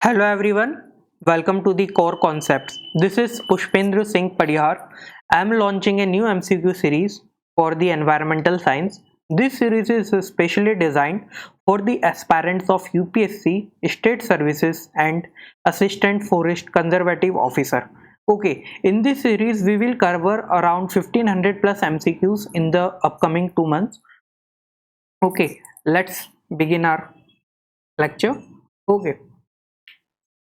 Hello everyone, welcome to the core concepts. This is Pushpendra Singh Padihar. I am launching a new MCQ series for the environmental science. This series is specially designed for the aspirants of UPSC, state services and assistant forest conservative officer. Okay, in this series we will cover around 1500 plus MCQs in the upcoming 2 months. Okay, let's begin our lecture. Okay.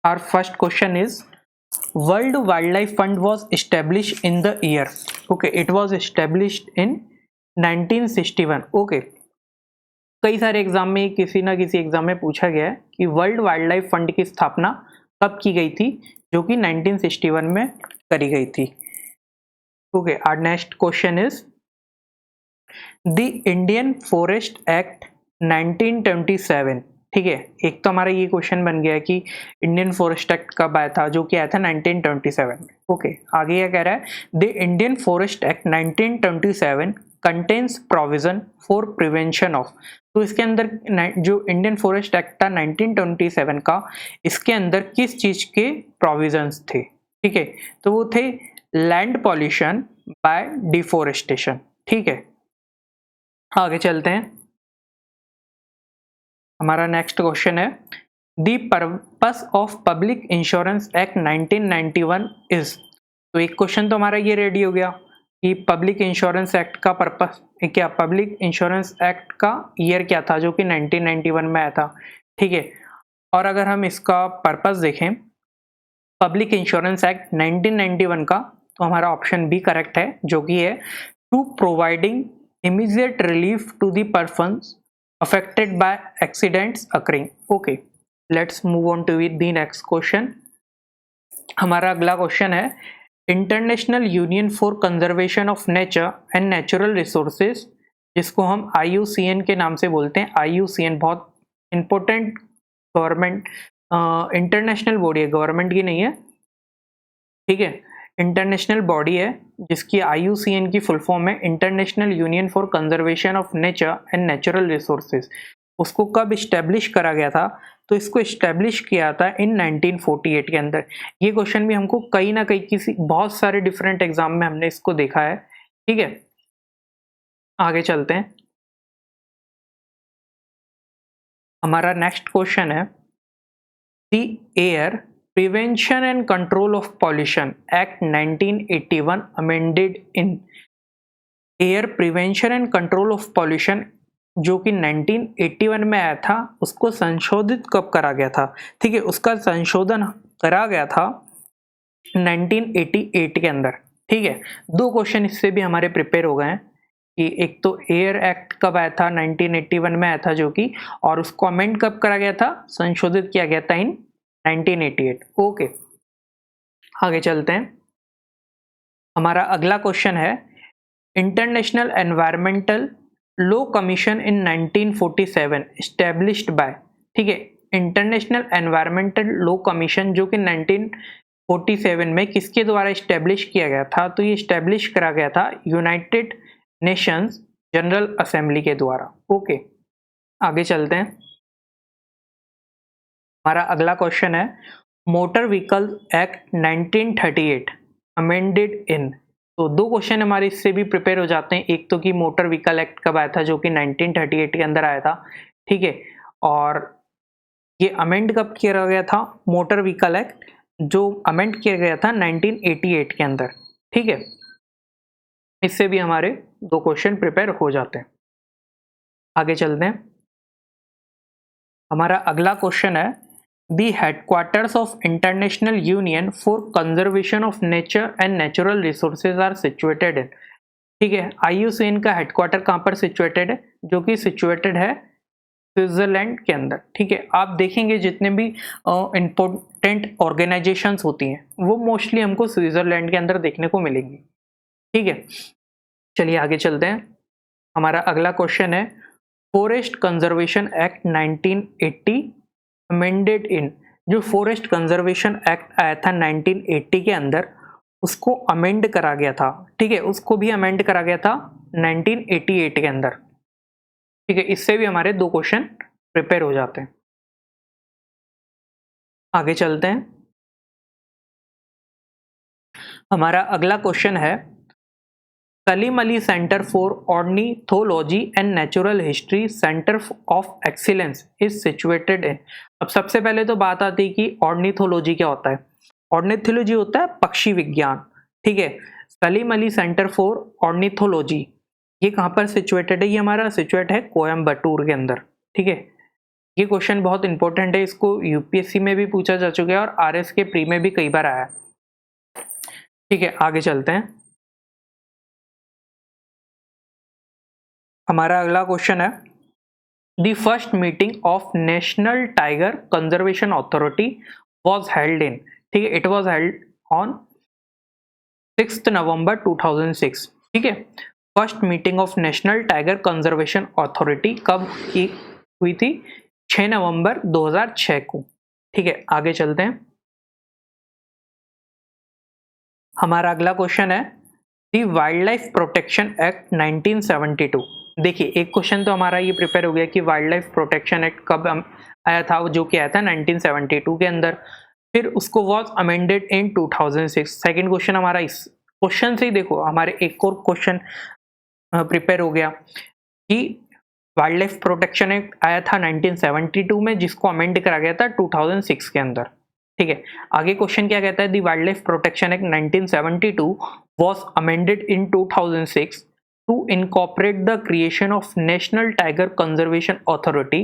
Our first question is World Wildlife Fund was established in the year. Okay, it was established in 1961. Okay, कई सारे exam में किसी ना किसी exam में पूछा गया है कि वर्ल्ड वाइल्ड लाइफ फंड की स्थापना कब की गई थी, जो कि 1961 में करी गई थी. Okay, our next question is the Indian forest act 1927. ठीक है, एक तो हमारा ये क्वेश्चन बन गया कि इंडियन फॉरेस्ट एक्ट कब आया था, जो कि आया था 1927 में. ओके, आगे क्या कह रहा है, the Indian forest act 1927 contains provision for prevention of. तो इसके अंदर जो इंडियन फॉरेस्ट एक्ट था 1927 का, इसके अंदर किस चीज के प्रोविजंस थे? ठीक है, तो वो थे लैंड पॉल्यूशन बाय डिफोरेस्टेशन. ठीक है, आगे चलते हैं. हमारा नेक्स्ट क्वेश्चन है the purpose of public insurance act 1991 is. तो एक क्वेश्चन तो हमारा ये रेडी हो गया कि पब्लिक इंश्योरेंस एक्ट का पर्पस क्या, पब्लिक इंश्योरेंस एक्ट का ईयर क्या था, जो कि 1991 में आया था. ठीक है, और अगर हम इसका पर्पस देखें पब्लिक इंश्योरेंस एक्ट 1991 का, तो हमारा ऑप्शन बी करेक्ट है, जो कि है to providing immediate relief to the persons affected by accidents occurring. Okay, let's move on to the next question. हमारा अगला क्वेश्चन है international union for conservation of nature and natural resources, जिसको हम IUCN के नाम से बोलते हैं. IUCN बहुत इंपॉर्टेंट गवर्नमेंट इंटरनेशनल बॉडी है, गवर्नमेंट की नहीं है. ठीक है, इंटरनेशनल बॉडी है जिसकी IUCN की फुल फॉर्म है international union for conservation of nature and natural resources. उसको कब इस्टेब्लिश करा गया था? तो इसको इस्टेब्लिश किया था इन 1948 के अंदर. ये क्वेश्चन भी हमको कहीं ना कहीं किसी बहुत सारे डिफरेंट एग्जाम में हमने इसको देखा है. ठीक है, आगे चलते हैं. हमारा नेक्स्ट क्वेश्चन है the air Prevention and Control of Pollution Act 1981 amended in Air Prevention and Control of Pollution, जो कि 1981 में आया था, उसको संशोधित कब करा गया था? ठीक है, उसका संशोधन करा गया था 1988 के अंदर. ठीक है, दो क्वेश्चन इससे भी हमारे प्रिपेयर हो गए हैं कि एक तो एयर एक्ट कब आया था, 1981 में आया था जो कि, और उसको अमेंड कब करा गया था, संशोधित किया गया था इन 1988. ओके, आगे चलते हैं. हमारा अगला क्वेश्चन है international environmental law commission in 1947 established by. ठीक है, इंटरनेशनल एनवायरमेंटल लॉ कमीशन जो कि 1947 में किसके द्वारा एस्टेब्लिश किया गया था? तो ये एस्टेब्लिश करा गया था यूनाइटेड नेशंस जनरल असेंबली के द्वारा. ओके, आगे चलते हैं. हमारा अगला क्वेश्चन है motor vehicle act 1938 amended in. तो दो क्वेश्चन हमारे इससे भी प्रिपेयर हो जाते हैं. एक तो कि मोटर व्हीकल एक्ट कब आया था, जो कि 1938 के अंदर आया था. ठीक है, और ये अमेंड कब किया गया था, मोटर व्हीकल एक्ट जो अमेंड किया गया था 1988 के अंदर. ठीक है, इससे भी हमारे दो क्वेश्चन प्रिपेयर हो जाते हैं. आगे चलते हैं. हमारा अगला क्वेश्चन है The headquarters of International Union for Conservation of Nature and Natural Resources are situated in. ठीक है, IUCN का हेडक्वार्टर कहाँ पर सिचुएटेड है, जो कि सिचुएटेड है स्विट्जरलैंड के अंदर. ठीक है, आप देखेंगे जितने भी इंपॉर्टेंट ऑर्गेनाइजेशंस होती हैं वो मोस्टली हमको स्विट्जरलैंड के अंदर देखने को मिलेंगी. ठीक है, चलिए आगे चलते हैं. हमारा अगला क्वेश्चन है forest conservation act 1980 amended in. जो फॉरेस्ट कंजर्वेशन एक्ट आया था 1980 के अंदर, उसको अमेंड करा गया था. ठीक है, उसको भी अमेंड करा गया था 1988 के अंदर. ठीक है, इससे भी हमारे दो क्वेश्चन प्रिपेयर हो जाते हैं. आगे चलते हैं। हमारा अगला क्वेश्चन है, Salim Ali centre for ornithology and natural history centre of excellence is situated in. अब सबसे पहले तो बात आती है कि ऑर्निथोलॉजी क्या होता है। ऑर्निथोलॉजी होता है पक्षी विज्ञान, ठीक है। Salim Ali centre for ornithology ये कहाँ पर सिचुएटेड है? ये हमारा सिचुएट है कोयम्बटूर के अंदर, ठीक है। ये क्वेश्चन बहुत इंपॉर्टेंट है, इसको यूपीएससी में भी पूछा जा चुका है और आरएस के प्री में भी कई बार आया है, ठीक है। आगे चलते हैं। हमारा अगला क्वेश्चन है, the first meeting of national tiger conservation authority was held in, ठीक है, इट वाज हेल्ड ऑन 6 नवंबर 2006, ठीक है। First meeting of national tiger conservation authority कब की हुई थी? 6 नवंबर 2006 को, ठीक है। आगे चलते हैं। हमारा अगला क्वेश्चन है, the wild life protection act 1972। देखिए एक क्वेश्चन तो हमारा ये प्रिपेयर हो गया कि वाइल्ड लाइफ प्रोटेक्शन एक्ट कब आया था, जो कि आया था 1972 के अंदर, फिर उसको was amended in 2006। Second question हमारा इस क्वेश्चन से ही देखो हमारे एक और क्वेश्चन प्रिपेयर हो गया कि वाइल्ड लाइफ प्रोटेक्शन एक्ट आया था 1972 में, जिसको अमेंड करा गया था 2006 के अंदर, ठीक है। आगे क्वेश्चन क्या कहता है, the wild life protection act 1972 was amended in 2006 to incorporate the creation of National Tiger Conservation Authority.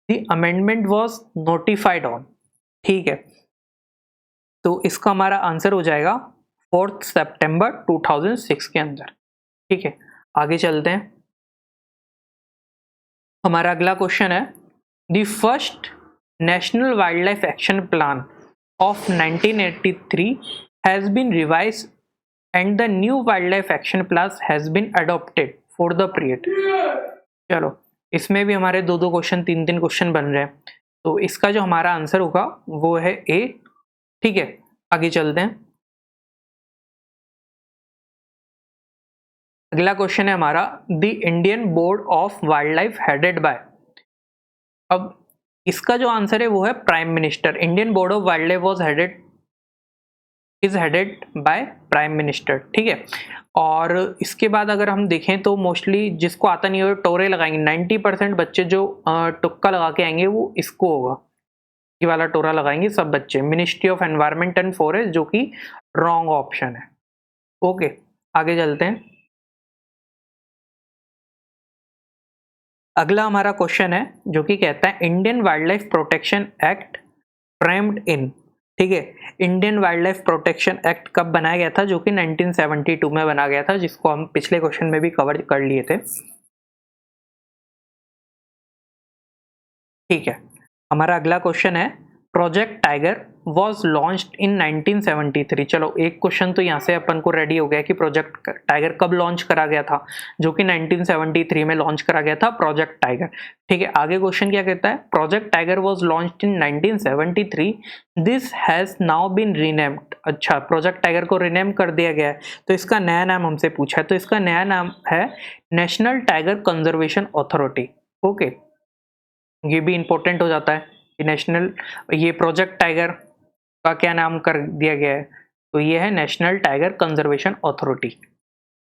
The amendment was notified on, ठीक है। तो इसका हमारा आंसर हो जाएगा 4 सितंबर 2006 के अंदर, ठीक है। आगे चलते हैं। हमारा अगला क्वेश्चन है, the first national wild life action plan of 1983 has been revised and the new wildlife action plan has been adopted for the period। चलो इसमें भी हमारे दो दो क्वेश्चन, तीन तीन क्वेश्चन बन रहे हैं, तो इसका जो हमारा आंसर होगा वो है ए, ठीक है। आगे चलते हैं। अगला क्वेश्चन है हमारा, the Indian board of wild life headed by. अब इसका जो आंसर है वो है prime minister. Indian board of wild life was headed by prime minister, ठीक है। और इसके बाद अगर हम देखें तो मोस्टली जिसको आता नहीं हो टोरे लगाएंगे, 90% बच्चे जो तुक्का लगा के आएंगे वो इसको होगा, ये वाला टोरा लगाएंगे सब बच्चे, ministry of environment and forest, जो कि रॉन्ग ऑप्शन है। ओके आगे चलते हैं। अगला हमारा क्वेश्चन है जो कि कहता है, Indian wild life protection act framed in, ठीक है। Indian wild life protection act कब बनाया गया था? जो कि 1972 में बना गया था, जिसको हम पिछले क्वेश्चन में भी कवर कर लिए थे, ठीक है। हमारा अगला क्वेश्चन है, project tiger was launched in 1973। चलो एक क्वेश्चन तो यहाँ से अपन को रेडी हो गया कि प्रोजेक्ट टाइगर कब लॉन्च करा गया था, जो कि 1973 में लॉन्च करा गया था प्रोजेक्ट टाइगर, ठीक है। आगे क्वेश्चन क्या कहता है, project tiger was launched in 1973, this has now been renamed. अच्छा, प्रोजेक्ट टाइगर को रीनेम कर दिया गया है, तो इसका नया नाम हमसे पूछा है, तो इसका नया नाम है national tiger conservation authority. Okay, ये भी इंपॉर्टेंट हो जाता है कि नेशनल, ये प्रोजेक्ट टाइगर का क्या नाम कर दिया गया है, तो ये है national tiger conservation authority.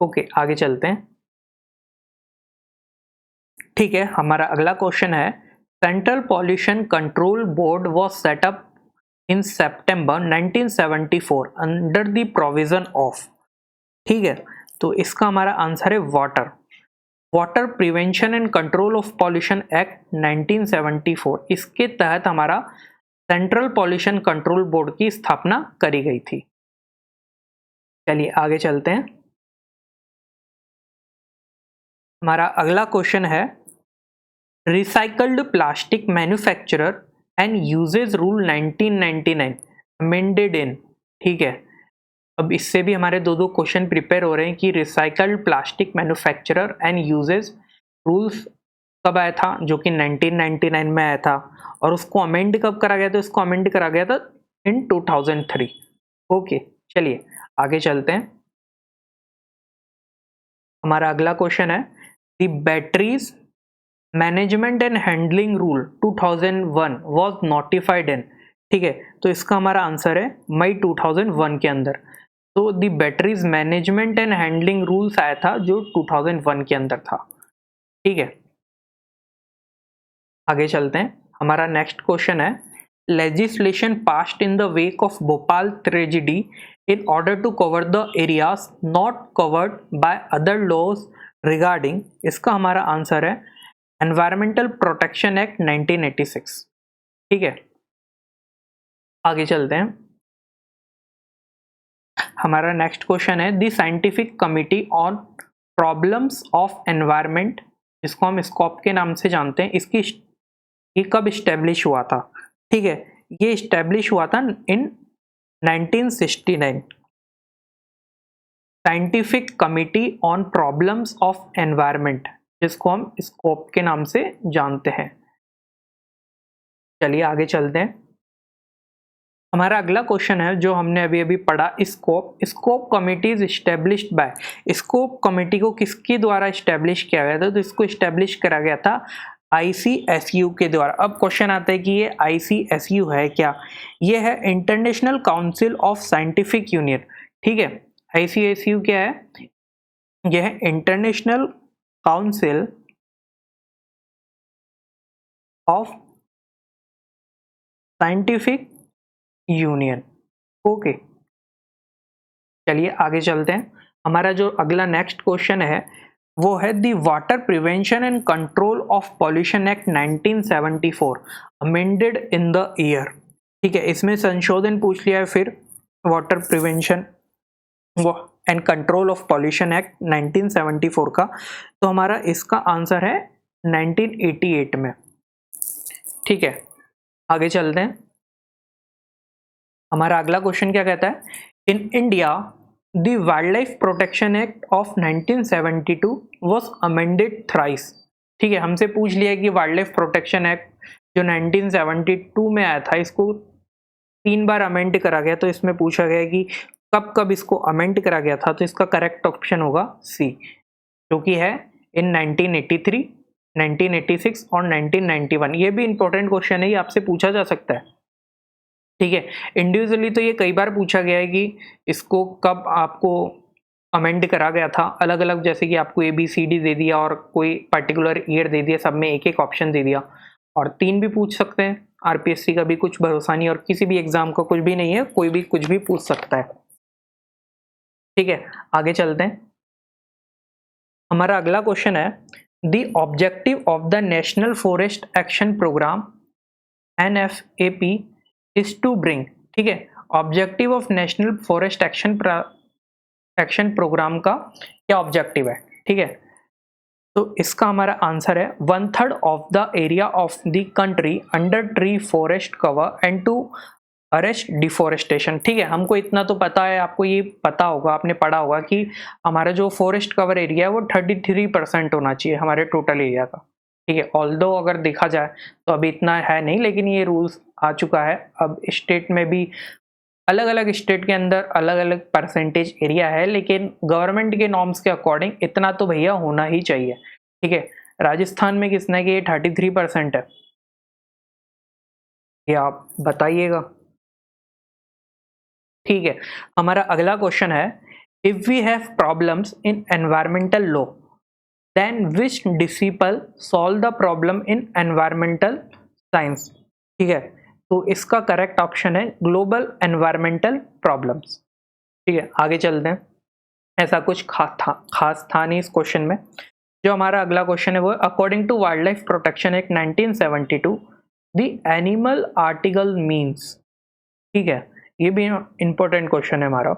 Okay आगे चलते हैं, ठीक है। हमारा अगला क्वेश्चन है, central pollution control board was set up in September 1974 under the provision of, ठीक है। तो इसका हमारा आंसर है water prevention and control of pollution act 1974। इसके तहत हमारा सेंट्रल पॉल्यूशन कंट्रोल बोर्ड की स्थापना करी गई थी। चलिए आगे चलते हैं। हमारा अगला क्वेश्चन है, recycled plastic manufacturer and usages rule 1999 amended in, ठीक है। अब इससे भी हमारे दो दो क्वेश्चन प्रिपेयर हो रहे हैं कि recycled plastic manufacturer and usages rules कब आया था, जो कि 1999 में आया था, और उसको अमेंड कब करा गया था? उसको अमेंड करा गया था इन 2003। ओके चलिए आगे चलते हैं। हमारा अगला क्वेश्चन है, the batteries management and handling rule 2001 was notified in, ठीक है, तो इसका हमारा आंसर है मई 2001 के अंदर। तो the batteries management and handling rules आया था जो 2001 के अंदर था। ठीक है, आगे चलते हैं। हमारा नेक्स्ट क्वेश्चन है, legislation passed in the wake of Bhopal tragedy in order to cover the areas not covered by other laws regarding, इसका हमारा आंसर है एनवायरमेंटल प्रोटेक्शन एक्ट 1986। ठीक है, आगे चलते हैं। हमारा नेक्स्ट क्वेश्चन है, the scientific committee on problems of environment, जिसको हम स्कॉप के नाम से जानते हैं, ये कब इस्टेब्लिश हुआ था? ठीक है, ये इस्टेब्लिश हुआ था इन 1969। Scientific committee on problems of environment, जिसको हम स्कोप के नाम से जानते हैं। चलिए आगे चलते हैं। हमारा अगला क्वेश्चन है जो हमने अभी अभी पढ़ा, scope committee is established bye, scope committee को किसके द्वारा इस्टेब्लिश किया गया था? तो इसको इस्टेब्लिश करा गया था ICSU के द्वारा। अब क्वेश्चन आता है कि ये ICSU है क्या? ये है international council of scientific union. ठीक है, ICSU क्या है? यह है international council of scientific union. Okay, चलिए आगे चलते हैं। हमारा जो अगला नेक्स्ट क्वेश्चन है वो है the water prevention and control of pollution act 1974 amended in the year. ठीक है, इसमें संशोधन पूछ लिया है फिर water prevention and control of pollution act 1974 का, तो हमारा इसका आंसर है 1988 में। ठीक है, आगे चलते हैं। हमारा अगला क्वेश्चन क्या कहता है, in India the wild life protection act of 1972 was amended thrice. ठीक है, हमसे पूछ लिया है कि वाइल्ड लाइफ प्रोटेक्शन एक्ट जो 1972 में आया था, इसको 3 बार अमेंड करा गया, तो इसमें पूछा गया कि कब कब इसको अमेंड करा गया था? तो इसका करेक्ट ऑप्शन होगा सी, जो कि है इन 1983, 1986 और 1991। ये भी इंपॉर्टेंट क्वेश्चन है, ये आपसे पूछा जा सकता है। ठीक है, इंडिविजुअली तो ये कई बार पूछा गया है कि इसको कब आपको अमेंड करा गया था, अलग अलग, जैसे कि आपको ABCD दे दिया और कोई पर्टिकुलर ईयर दे दिया, सब में एक एक ऑप्शन दे दिया, और 3 भी पूछ सकते हैं। RPSC का भी कुछ भरोसा नहीं और किसी भी एग्जाम का कुछ भी नहीं है, कोई भी कुछ भी पूछ सकता है। ठीक है, आगे चलते हैं। हमारा अगला क्वेश्चन है, the objective of the national forest action programme NFAP is to bring. ठीक है, objective of national forest action programme का क्या ऑब्जेक्टिव है? ठीक है, तो इसका हमारा आंसर है 1/3 of the area of the country under tree forest cover and to arrest deforestation. ठीक है, हमको इतना तो पता है, आपको ये पता होगा, आपने पढ़ा होगा कि हमारा जो फॉरेस्ट कवर एरिया है वो 33% होना चाहिए हमारे टोटल एरिया का। ठीक है, ऑल्दो अगर देखा जाए तो अभी इतना है नहीं, लेकिन ये रूल्स आ चुका है। अब स्टेट में भी अलग अलग स्टेट के अंदर अलग अलग परसेंटेज एरिया है, लेकिन गवर्नमेंट के नॉर्म्स के अकॉर्डिंग इतना तो भैया होना ही चाहिए। ठीक है, राजस्थान में किसने कि ये 33% है, ये आप बताइएगा। ठीक है, हमारा अगला क्वेश्चन है, if we have problems in environmental law then which discipline solve the problem in environmental science. ठीक है, तो इसका करेक्ट ऑप्शन है ग्लोबल एनवायरमेंटल प्रॉब्लम्स। ठीक है, आगे चलते हैं। ऐसा कुछ खास था नहीं इस क्वेश्चन में। जो हमारा अगला क्वेश्चन है वो, according to wild life protection act 1972 the animal article means. ठीक है, ये भी इंपॉर्टेंट क्वेश्चन है हमारा।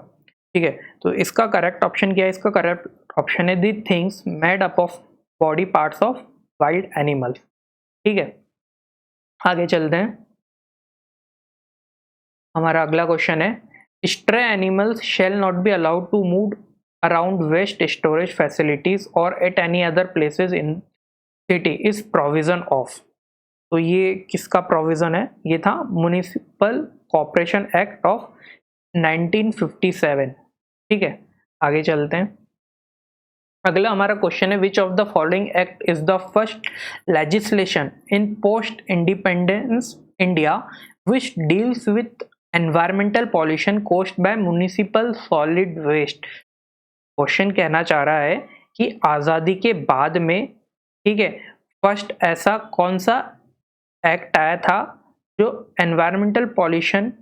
ठीक है, तो इसका करेक्ट ऑप्शन क्या है? इसका करेक्ट ऑप्शन है the things made up of body parts of wild animals. ठीक है, आगे चलते हैं। हमारा अगला क्वेश्चन है, stray animals shall not be allowed to move around waste storage facilities और at any other places in city is provision of. तो ये किसका प्रोविजन है? ये था म्युनिसिपल कॉर्पोरेशन एक्ट ऑफ 1957। ठीक है, आगे चलते हैं। अगला हमारा क्वेश्चन है, which of the following act is the first legislation in post independence India which deals with environmental pollution caused by municipal solid waste. Question कहना चाह रहा है कि आज़ादी के बाद में, ठीक है, फर्स्ट ऐसा कौन सा एक्ट आया था जो एनवायरमेंटल पॉल्यूशन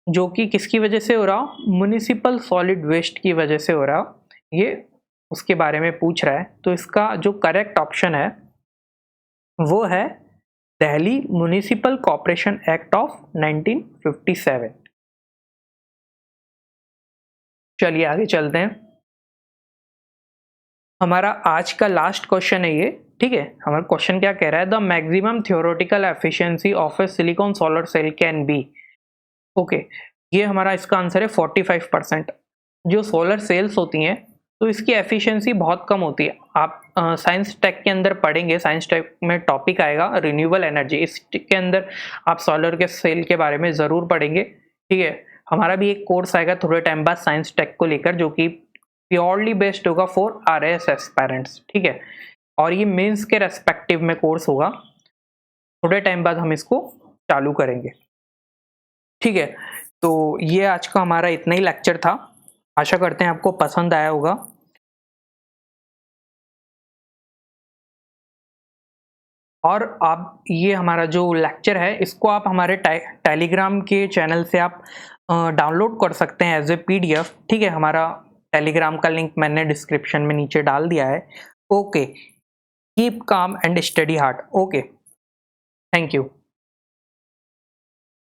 जो कि किसकी वजह से हो रहा, म्युनिसिपल सॉलिड वेस्ट की वजह से हो रहा, ये उसके बारे में पूछ रहा है। तो इसका जो करेक्ट ऑप्शन है वो है Delhi municipal corporation act of 1957। चलिए आगे चलते हैं। हमारा आज का लास्ट क्वेश्चन है ये, ठीक है। हमारा क्वेश्चन क्या कह रहा है, the maximum theoretical efficiency of a silicon solar cell can be. Okay, ये हमारा इसका आंसर है 45%। जो सोलर सेल्स होती हैं तो इसकी एफिशिएंसी बहुत कम होती है। आप साइंस टेक के अंदर पढ़ेंगे, साइंस टेक में टॉपिक आएगा रिन्यूएबल एनर्जी, इसके अंदर आप सोलर के सेल के बारे में ज़रूर पढ़ेंगे, ठीक है। हमारा भी एक कोर्स आएगा थोड़े टाइम बाद साइंस टेक को लेकर, जो कि प्योरली बेस्ड होगा फॉर RAS एस्पायरेंट्स, ठीक है। और ये मेंस के रेस्पेक्टिव में कोर्स होगा, थोड़े टाइम बाद हम इसको चालू करेंगे, ठीक है। तो ये आज का हमारा इतना ही लेक्चर था, आशा करते हैं आपको पसंद आया होगा। और आप ये हमारा जो लेक्चर है इसको आप हमारे टेलीग्राम के चैनल से आप डाउनलोड कर सकते हैं एज ए PDF, ठीक है। हमारा टेलीग्राम का लिंक मैंने डिस्क्रिप्शन में नीचे डाल दिया है। Okay, keep calm and study hard. Okay, thank you.